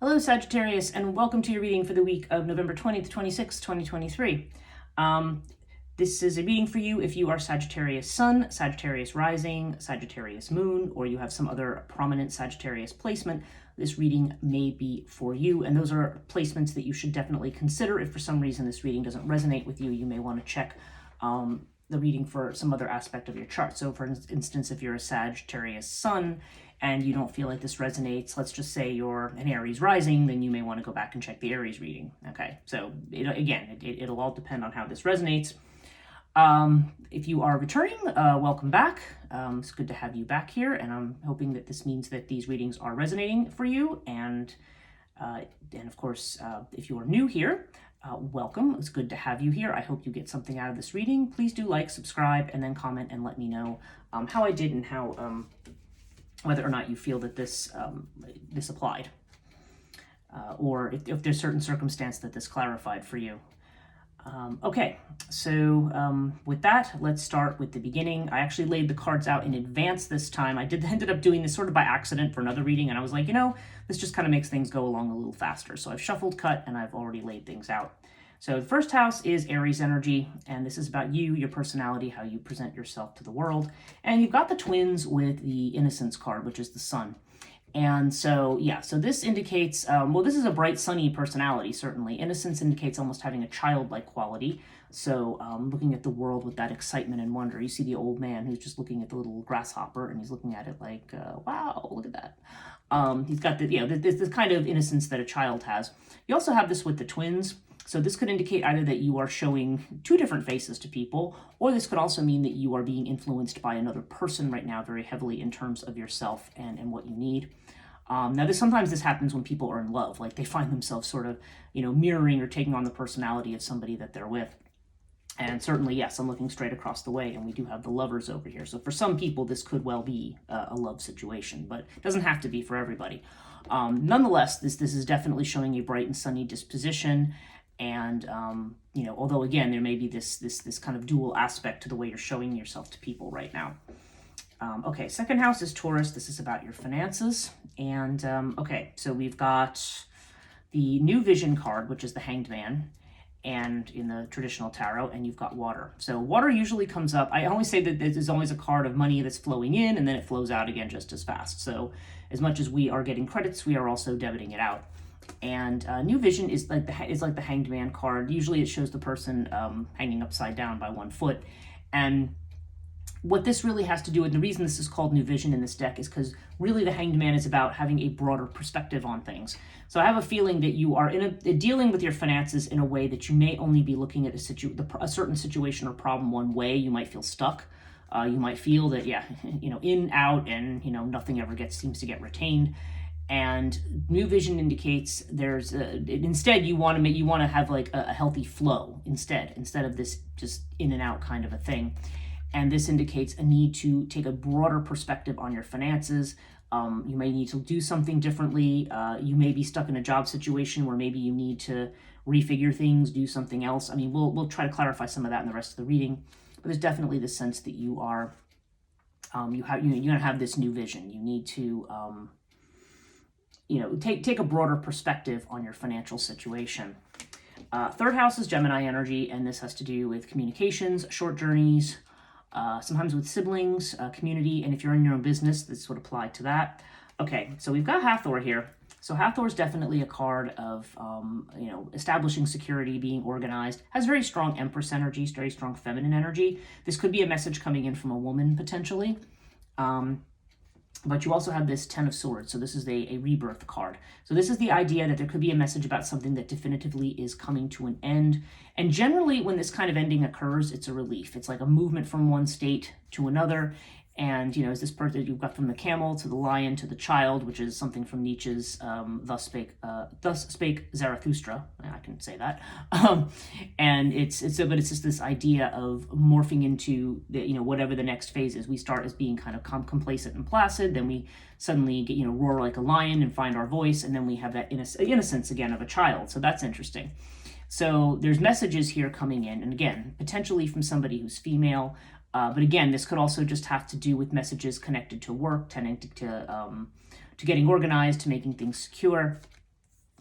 Hello, Sagittarius, and welcome to your reading for the week of November 20th, 26th, 2023. This is a reading for you if you are Sagittarius Sun, Sagittarius Rising, Sagittarius Moon, or you have some other prominent Sagittarius placement. This reading may be for you, and those are placements that you should definitely consider. If for some reason this reading doesn't resonate with you, you may want to check the reading for some other aspect of your chart. So for instance, if you're a Sagittarius Sun and you don't feel like this resonates, let's just say you're an Aries rising, then you may want to go back and check the Aries reading. Okay, so it'll all depend on how this resonates. If you are returning, welcome back. It's good to have you back here, and I'm hoping that this means that these readings are resonating for you. And of course, if you are new here, welcome. It's good to have you here. I hope you get something out of this reading. Please do like, subscribe, and then comment and let me know how I did and how whether or not you feel that this applied, or if there's certain circumstance that this clarified for you. Okay, so with that, let's start with the beginning. I actually laid the cards out in advance this time. I ended up doing this sort of by accident for another reading, and I was like, this just kind of makes things go along a little faster. So I've shuffled, cut, and I've already laid things out. So the first house is Aries energy, and this is about you, your personality, how you present yourself to the world. And you've got the twins with the Innocence card, which is the sun. And so, yeah, so this indicates, this is a bright, sunny personality, certainly. Innocence indicates almost having a childlike quality. So looking at the world with that excitement and wonder. You see the old man who's just looking at the little grasshopper, and he's looking at it like, wow, look at that. He's got this kind of innocence that a child has. You also have this with the twins. So this could indicate either that you are showing two different faces to people, or this could also mean that you are being influenced by another person right now very heavily in terms of yourself and what you need. Now, sometimes this happens when people are in love, like they find themselves sort of, mirroring or taking on the personality of somebody that they're with. And certainly, yes, I'm looking straight across the way, and we do have the lovers over here. So for some people, this could well be a love situation, but it doesn't have to be for everybody. Nonetheless, this is definitely showing a bright and sunny disposition. And, although, again, there may be this kind of dual aspect to the way you're showing yourself to people right now. Okay, second house is Taurus. This is about your finances. And, okay, so we've got the New Vision card, which is the Hanged Man, and in the traditional tarot, and you've got water. So water usually comes up. I always say that there's always a card of money that's flowing in, and then it flows out again just as fast. So as much as we are getting credits, we are also debiting it out. And New Vision is like the Hanged Man card. Usually it shows the person hanging upside down by one foot. And what this really has to do with, the reason this is called New Vision in this deck is because really the Hanged Man is about having a broader perspective on things. So I have a feeling that you are dealing with your finances in a way that you may only be looking at a certain situation or problem one way. You might feel stuck. You might feel that, in, out, and, nothing ever seems to get retained. And New Vision indicates instead you want to have like a healthy flow instead of this just in and out kind of a thing. And this indicates a need to take a broader perspective on your finances. You may need to do something differently. You may be stuck in a job situation where maybe you need to refigure things, do something else. I mean, we'll try to clarify some of that in the rest of the reading. But there's definitely the sense that you are, you're going to have this new vision. You need to, take a broader perspective on your financial situation. Third house is Gemini energy, and this has to do with communications, short journeys, sometimes with siblings, community, and if you're in your own business, this would apply to that. Okay, so we've got Hathor here. So Hathor is definitely a card of, establishing security, being organized, has very strong Empress energy, very strong feminine energy. This could be a message coming in from a woman, potentially. But you also have this Ten of Swords, so this is a rebirth card. So this is the idea that there could be a message about something that definitively is coming to an end. And generally, when this kind of ending occurs, it's a relief. It's like a movement from one state to another. And, as this part that you've got from the camel to the lion to the child, which is something from Nietzsche's Thus Spake Zarathustra. I can say that. And it's just this idea of morphing into whatever the next phase is. We start as being kind of complacent and placid, then we suddenly get roar like a lion and find our voice, and then we have that innocence again of a child. So that's interesting. So there's messages here coming in, and again, potentially from somebody who's female. But again, this could also just have to do with messages connected to work, tending to getting organized, to making things secure.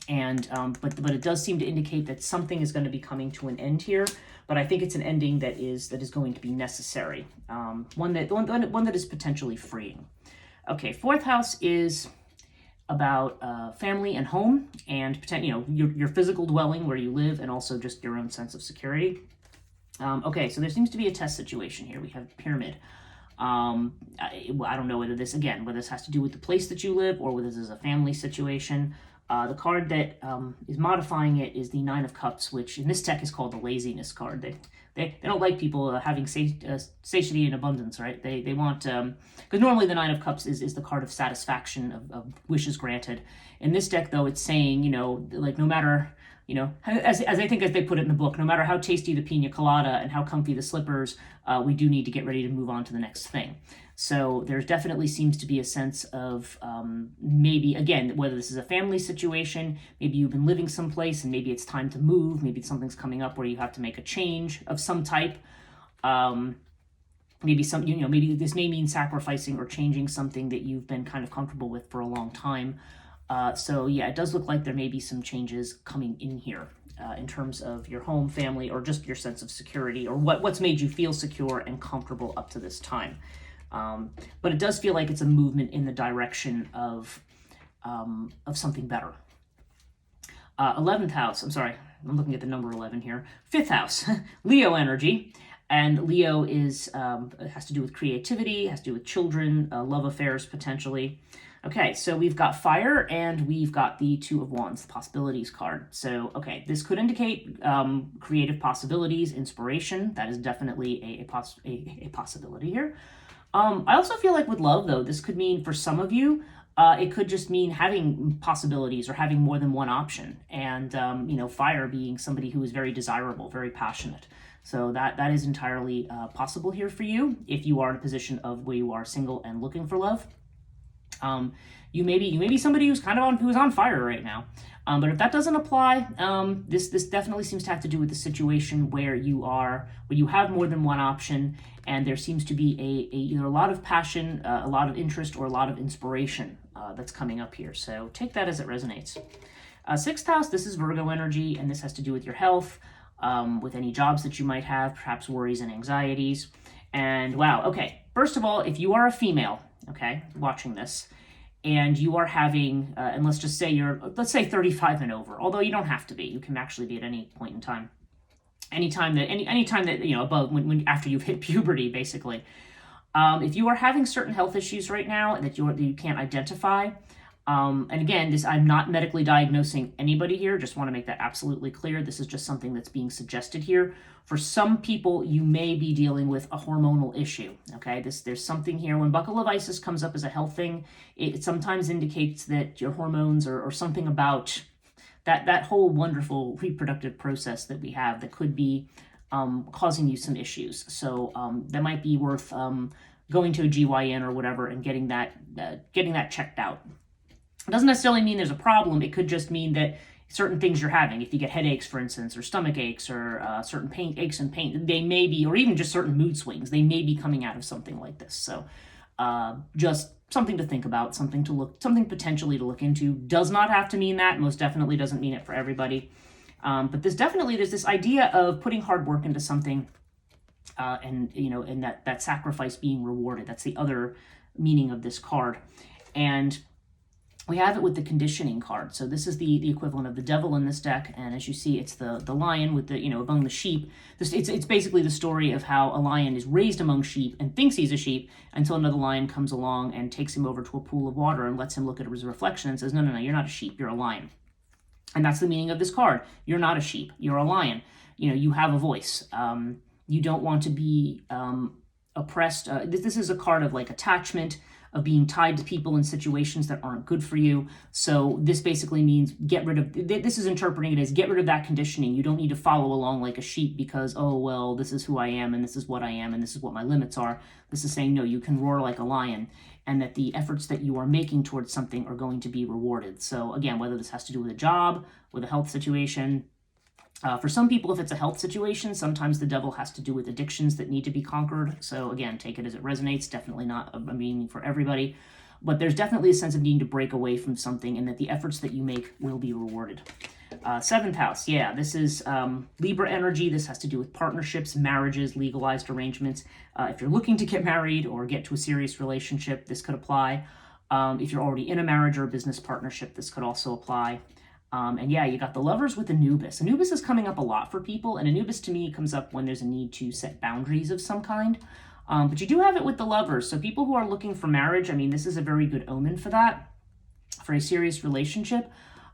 And but it does seem to indicate that something is going to be coming to an end here. But I think it's an ending that is going to be necessary. One that is potentially freeing. Okay, fourth house is about family and home, and your physical dwelling where you live, and also just your own sense of security. Okay, so there seems to be a test situation here. We have pyramid. I don't know whether this has to do with the place that you live or whether this is a family situation. The card that is modifying it is the Nine of Cups, which in this deck is called the laziness card. They don't like people having satiety and abundance, right? They want, because normally the Nine of Cups is the card of satisfaction, of wishes granted. In this deck, though, it's saying, like no matter, as I think as they put it in the book, no matter how tasty the pina colada and how comfy the slippers, we do need to get ready to move on to the next thing. So there definitely seems to be a sense of maybe, again, whether this is a family situation, maybe you've been living someplace and maybe it's time to move, maybe something's coming up where you have to make a change of some type. Maybe this may mean sacrificing or changing something that you've been kind of comfortable with for a long time. So yeah, it does look like there may be some changes coming in here in terms of your home, family, or just your sense of security, or what's made you feel secure and comfortable up to this time. But it does feel like it's a movement in the direction of something better. 11th house, I'm sorry, I'm looking at the number 11 here. 5th house, Leo energy. And Leo has to do with creativity, has to do with children, love affairs potentially. Okay, so we've got fire and we've got the Two of Wands, the possibilities card. So, okay, this could indicate creative possibilities, inspiration. That is definitely a possibility here. I also feel like with love, though, this could mean for some of you, it could just mean having possibilities or having more than one option. And, fire being somebody who is very desirable, very passionate. So that is entirely possible here for you if you are in a position of where you are single and looking for love. You may be somebody who's who's on fire right now. But if that doesn't apply, this definitely seems to have to do with the situation where you have more than one option, and there seems to be either a lot of passion, a lot of interest, or a lot of inspiration that's coming up here. So take that as it resonates. 6th house, this is Virgo energy, and this has to do with your health, with any jobs that you might have, perhaps worries and anxieties. And wow, okay. First of all, if you are a female, okay, watching this, and you are having, and let's say 35 and over, although you don't have to be, you can actually be at any point in time, anytime that, above, after you've hit puberty, basically. If you are having certain health issues right now that you can't identify, and again, I'm not medically diagnosing anybody here, just want to make that absolutely clear. This is just something that's being suggested here. For some people, you may be dealing with a hormonal issue, okay? There's something here. When Buckle of Isis comes up as a health thing, it sometimes indicates that your hormones or something about that whole wonderful reproductive process that we have that could be causing you some issues. So that might be worth going to a GYN or whatever and getting that checked out. It doesn't necessarily mean there's a problem. It could just mean that certain things you're having, if you get headaches, for instance, or stomach aches, or certain aches and pain, they may be, or even just certain mood swings, they may be coming out of something like this. So just something to think about, something potentially to look into. Does not have to mean that. Most definitely doesn't mean it for everybody. But there's this idea of putting hard work into something, and that sacrifice being rewarded. That's the other meaning of this card. And we have it with the conditioning card. So this is the equivalent of the devil in this deck. And as you see, it's the lion with among the sheep. It's basically the story of how a lion is raised among sheep and thinks he's a sheep until another lion comes along and takes him over to a pool of water and lets him look at his reflection and says, no, you're not a sheep, you're a lion. And that's the meaning of this card. You're not a sheep, you're a lion. You have a voice. You don't want to be oppressed. This is a card of like attachment, of being tied to people in situations that aren't good for you. So this basically means this is interpreting it as get rid of that conditioning. You don't need to follow along like a sheep because, oh, well, this is who I am and this is what I am and this is what my limits are. This is saying, no, you can roar like a lion, and that the efforts that you are making towards something are going to be rewarded. So again, whether this has to do with a job, with a health situation, for some people, if it's a health situation, sometimes the devil has to do with addictions that need to be conquered. So again, take it as it resonates. Definitely not a meaning for everybody. but there's definitely a sense of needing to break away from something, and that the efforts that you make will be rewarded. Seventh house, yeah, this is Libra energy. This has to do with partnerships, marriages, legalized arrangements. If you're looking to get married or get to a serious relationship, this could apply. If you're already in a marriage or a business partnership, this could also apply. And yeah, you got the Lovers with Anubis. Anubis is coming up a lot for people, and Anubis to me comes up when there's a need to set boundaries of some kind. But you do have it with the Lovers. So people who are looking for marriage, I mean, this is a very good omen for that, for a serious relationship.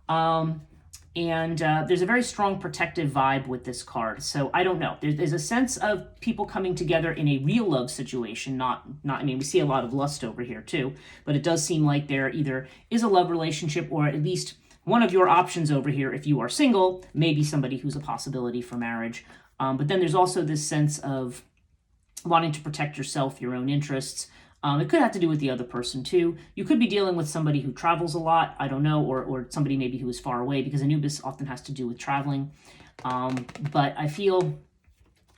There's a very strong protective vibe with this card. So I don't know. There's a sense of people coming together in a real love situation. I mean, we see a lot of lust over here too, but it does seem like there either is a love relationship, or at least one of your options over here, if you are single, maybe somebody who's a possibility for marriage. But then there's also this sense of wanting to protect yourself, your own interests. It could have to do with the other person too. You could be dealing with somebody who travels a lot, I don't know, or somebody maybe who is far away, because Anubis often has to do with traveling. But I feel,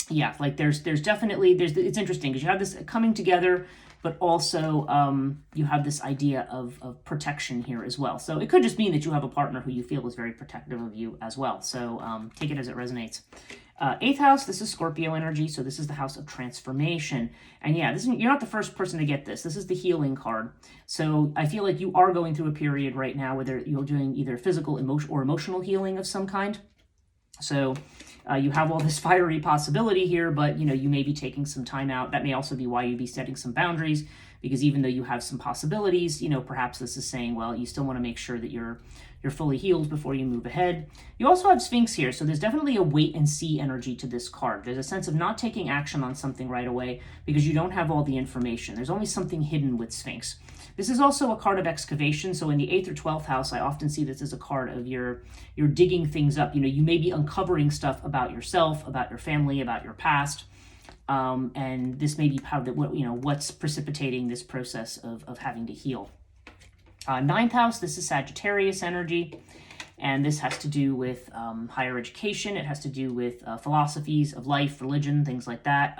yeah, like there's definitely, it's interesting because you have this coming together, but also you have this idea of protection here as well. So it could just mean that you have a partner who you feel is very protective of you as well. So take it as it resonates. Eighth house, this is Scorpio energy, so this is the house of transformation. And yeah, you're not the first person to get this. This is the healing card. So I feel like you are going through a period right now where you're doing either physical or emotional healing of some kind. So you have all this fiery possibility here, but you may be taking some time out. That may also be why you'd be setting some boundaries, because even though you have some possibilities, perhaps this is saying, well, you still want to make sure that you're fully healed before you move ahead. You also have Sphinx here, so there's definitely a wait and see energy to this card. There's a sense of not taking action on something right away because you don't have all the information. There's only something hidden with Sphinx. This is also a card of excavation, so in the 8th or 12th house, I often see this as a card of you're digging things up. You may be uncovering stuff about yourself, about your family, about your past, and this may be what's precipitating this process of having to heal. 9th house, this is Sagittarius energy, and this has to do with higher education. It has to do with philosophies of life, religion, things like that,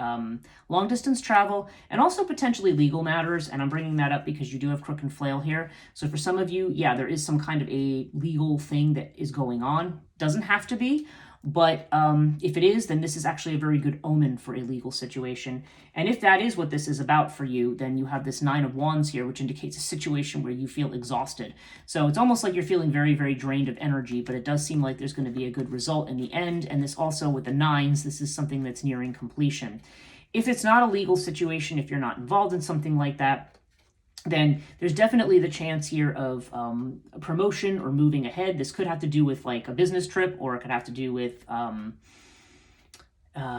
long distance travel, and also potentially legal matters. And I'm bringing that up because you do have Crook and Flail here. So for some of you, yeah, there is some kind of a legal thing that is going on. Doesn't have to be, but if it is, then this is actually a very good omen for a legal situation. And if that is what this is about for you, then you have this 9 of Wands here, which indicates a situation where you feel exhausted. So it's almost like you're feeling very, very drained of energy, but it does seem like there's going to be a good result in the end. And this also with the 9s, this is something that's nearing completion. If it's not a legal situation, if you're not involved in something like that, then there's definitely the chance here of a promotion or moving ahead. This could have to do with like a business trip, or it could have to do with,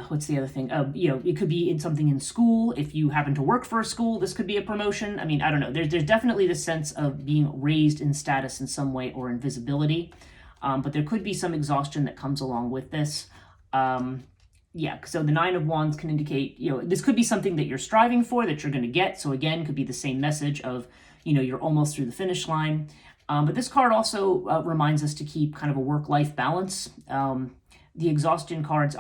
what's the other thing? It could be in something in school. If you happen to work for a school, this could be a promotion. I mean, I don't know. There's definitely the sense of being raised in status in some way or in visibility. But there could be some exhaustion that comes along with this. Yeah, so the 9 of Wands can indicate, this could be something that you're striving for, that you're going to get. So again, could be the same message of, you're almost through the finish line. But this card also reminds us to keep kind of a work-life balance. The exhaustion cards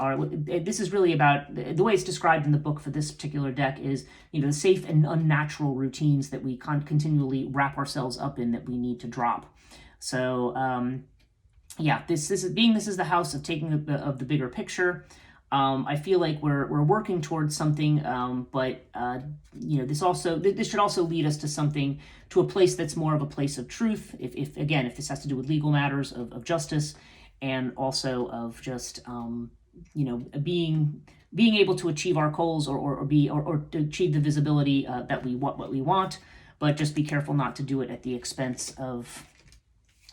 this is really about, the way it's described in the book for this particular deck is, the safe and unnatural routines that we continually wrap ourselves up in that we need to drop. So, yeah, this is the house of taking of the bigger picture. I feel like we're working towards something, but this should also lead us to a place that's more of a place of truth. If this has to do with legal matters of justice, and also of just being able to achieve our goals or to achieve the visibility that we want, what we want, but just be careful not to do it at the expense of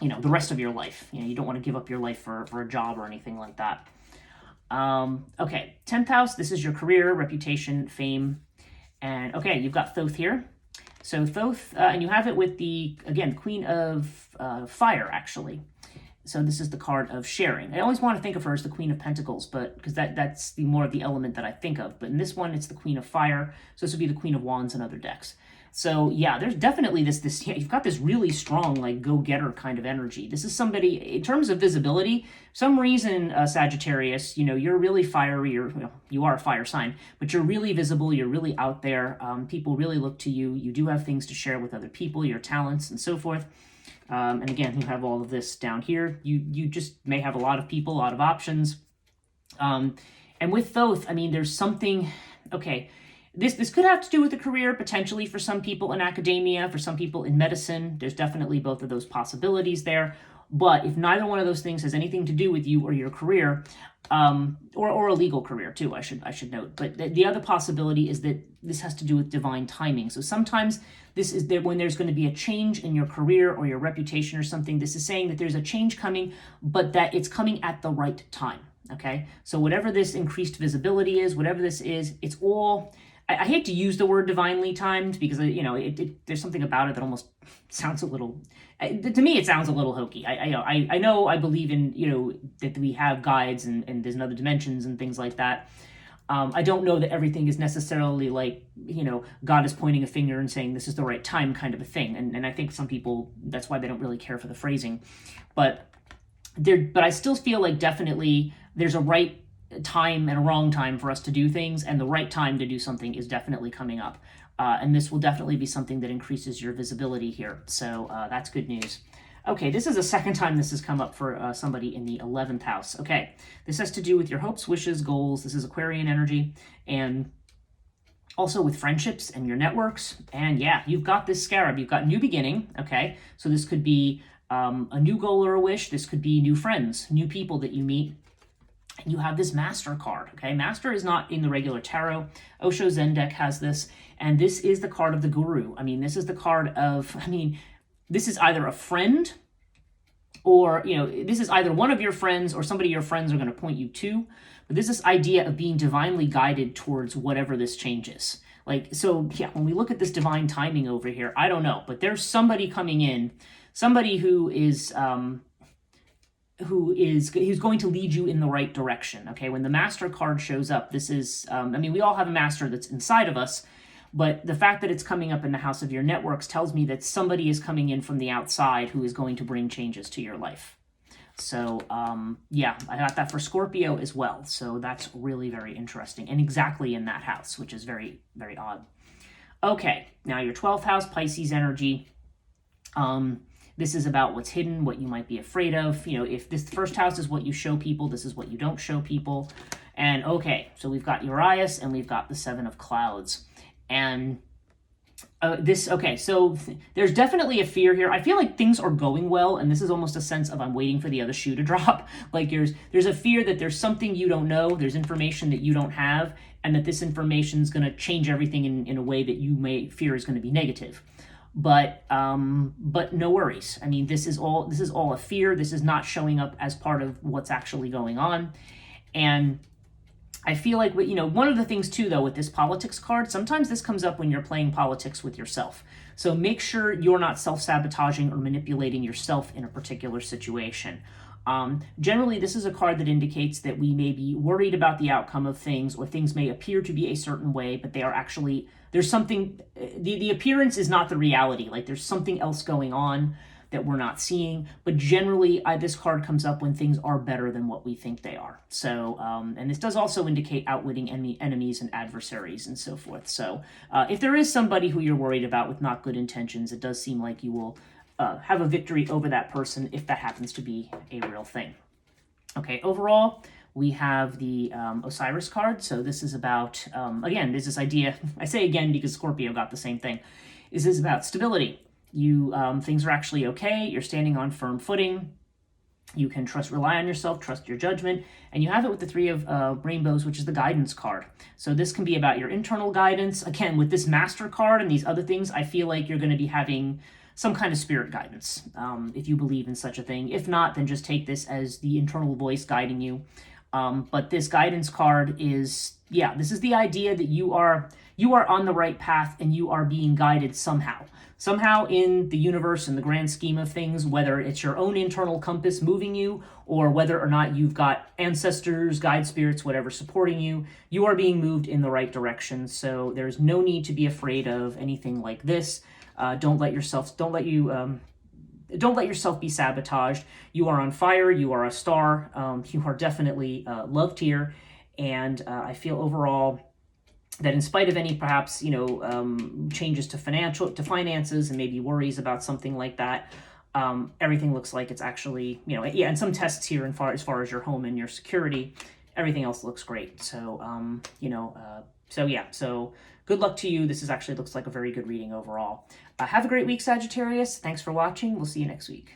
the rest of your life. You don't want to give up your life for a job or anything like that. Okay, 10th house, this is your career, reputation, fame, and okay, you've got Thoth here. So Thoth, and you have it with the, again, Queen of Fire, actually. So this is the card of sharing. I always want to think of her as the Queen of Pentacles, but because that's more of the element that I think of. But in this one, it's the Queen of Fire. So this would be the Queen of Wands in other decks. So yeah, there's definitely this yeah, you've got this really strong like go-getter kind of energy. This is somebody in terms of visibility. Some reason, Sagittarius, you're really fiery. You are a fire sign, but you're really visible. You're really out there. People really look to you. You do have things to share with other people, your talents and so forth. And again, you have all of this down here. You just may have a lot of people, a lot of options. And with Thoth, I mean, there's something. Okay. This could have to do with a career, potentially for some people in academia, for some people in medicine. There's definitely both of those possibilities there. But if neither one of those things has anything to do with you or your career, or a legal career too, I should note. But the other possibility is that this has to do with divine timing. So sometimes this is that when there's going to be a change in your career or your reputation or something, this is saying that there's a change coming, but that it's coming at the right time. Okay, so whatever this increased visibility is, whatever this is, it's all. I hate to use the word divinely timed because there's something about it that almost sounds a little. To me, it sounds a little hokey. I know I believe in that we have guides and there's other dimensions and things like that. I don't know that everything is necessarily like God is pointing a finger and saying this is the right time kind of a thing. And I think some people, that's why they don't really care for the phrasing, but I still feel like definitely there's a right time and a wrong time for us to do things, and the right time to do something is definitely coming up. And this will definitely be something that increases your visibility here. So that's good news. Okay, this is the second time this has come up for somebody in the 11th house. Okay, this has to do with your hopes, wishes, goals. This is Aquarian energy, and also with friendships and your networks. And yeah, you've got this scarab. You've got new beginning. Okay, so this could be a new goal or a wish. This could be new friends, new people that you meet. You have this Master card, okay? Master is not in the regular tarot. Osho Zen deck has this, and this is the card of the guru. I mean, this is the card of, this is either a friend or, this is either one of your friends or somebody your friends are going to point you to. But there's this idea of being divinely guided towards whatever this change is. Like, so yeah, when we look at this divine timing over here, I don't know, but there's somebody coming in, somebody who's going to lead you in the right direction. Okay, when the Master card shows up, this is we all have a master that's inside of us, but the fact that it's coming up in the house of your networks tells me that somebody is coming in from the outside who is going to bring changes to your life. So yeah, I got that for Scorpio as well, so that's really very interesting, and exactly in that house, which is very, very odd. Okay, now your 12th house, Pisces energy. This is about what's hidden, what you might be afraid of. If this first house is what you show people, this is what you don't show people. And okay, so we've got Urias and we've got the Seven of Clouds. And so there's definitely a fear here. I feel like things are going well, and this is almost a sense of I'm waiting for the other shoe to drop. Like there's a fear that there's something you don't know, there's information that you don't have, and that this information is going to change everything in a way that you may fear is going to be negative. But no worries. I mean, this is all a fear. This is not showing up as part of what's actually going on. And I feel like, one of the things too, though, with this politics card, sometimes this comes up when you're playing politics with yourself. So make sure you're not self-sabotaging or manipulating yourself in a particular situation. Generally, this is a card that indicates that we may be worried about the outcome of things, or things may appear to be a certain way, but they are actually, there's something, the appearance is not the reality. Like there's something else going on that we're not seeing. But generally, this card comes up when things are better than what we think they are. So, and this does also indicate outwitting enemies and adversaries and so forth. So if there is somebody who you're worried about with not good intentions, it does seem like you will have a victory over that person if that happens to be a real thing. Okay, overall, we have the Osiris card. So this is about, again, there's this idea, I say again because Scorpio got the same thing. This is about stability. Things are actually okay. You're standing on firm footing. You can rely on yourself, trust your judgment, and you have it with the Three of Rainbows, which is the guidance card. So this can be about your internal guidance. Again, with this Master card and these other things, I feel like you're going to be having some kind of spirit guidance, if you believe in such a thing. If not, then just take this as the internal voice guiding you. But this guidance card is, yeah, this is the idea that you you are on the right path and you are being guided somehow. Somehow in the universe, in the grand scheme of things, whether it's your own internal compass moving you or whether or not you've got ancestors, guide spirits, whatever supporting you, you are being moved in the right direction. So there's no need to be afraid of anything like this. Don't let yourself be sabotaged. You are on fire. You are a star. You are definitely loved here. And I feel overall that in spite of any perhaps changes to finances and maybe worries about something like that, everything looks like it's actually and some tests here as far as your home and your security, everything else looks great. So so good luck to you. This actually looks like a very good reading overall. Have a great week, Sagittarius. Thanks for watching. We'll see you next week.